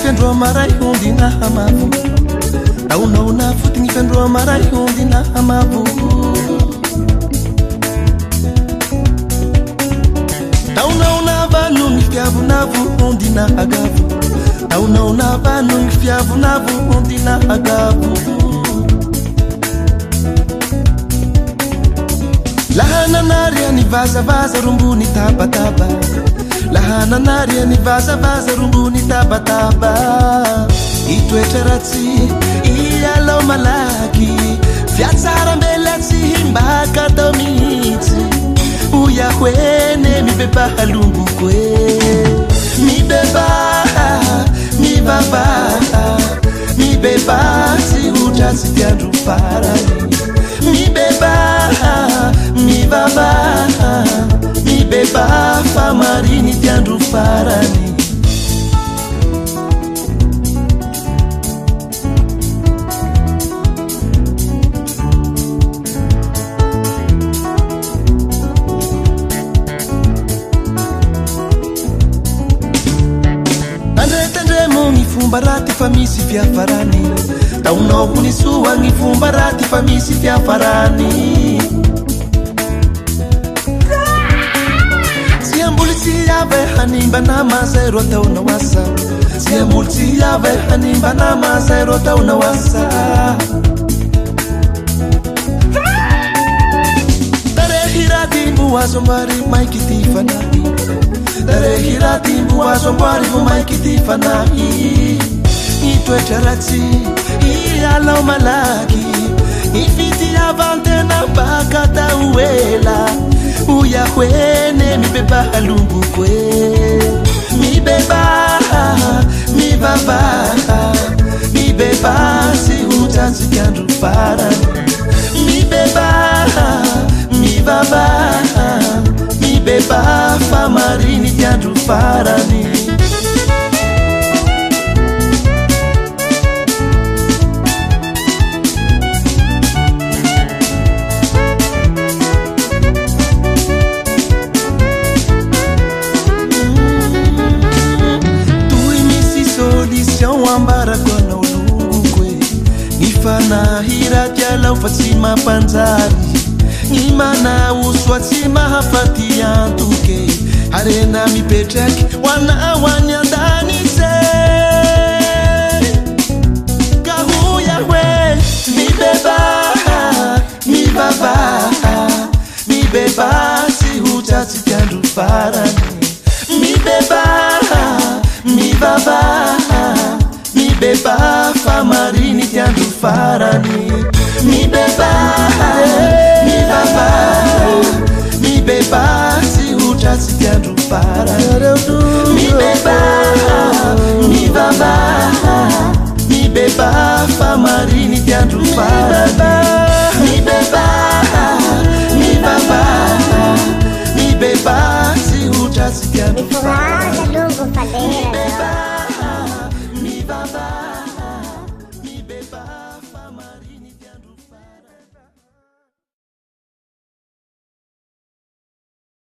Fendro maray hundi na hamavu Nauna futing fendro maray hundi na hamavu Nauna banu ngifiavu navu hundi na agavu Nauna banu ngifiavu navu hundi na agavu Lahana naria ni vaza vaza rumbuni taba taba Lahana naria ni vaza vaza rumbuni taba taba Itweterati iyalo malaki Fiatsara mbelatsi himbaka domiti Uya kwene mi beba halungu kwe Mi beba, mi baba Mi beba si ujasi tiandu parani Mi beba, mi baba Mi beba famarini tiandu parani Ngifumbarati famisi fia farani Tauno kunisua ngifumbarati famisi fia farani Siambulisi yave hanimba na mazero tauna wasa Siambulisi yave hanimba na mazero tauna wasa Tarehirati mbuwazo mbari maikiti fanani Tarehirati mbuwazo mbari maikiti fanani Itweterati iyalo malaki Ifiti avante na bakata uwela Uya kwene mi beba halungu kwe Mi beba, mi baba Mi beba si utansi kandu parani Mi beba, mi baba Mi beba famarini kandu parani Wambara kona ulungu kwe Nifana hirati ala ufatima panzari Nimana uswatima hafati yantuke Harena mipetraki wana wanyandani se Kahuya we Mi beba, mi baba Mi beba si hutati kandu parani Mi beba, mi baba Mi beba famarini tiandu farani Mi beba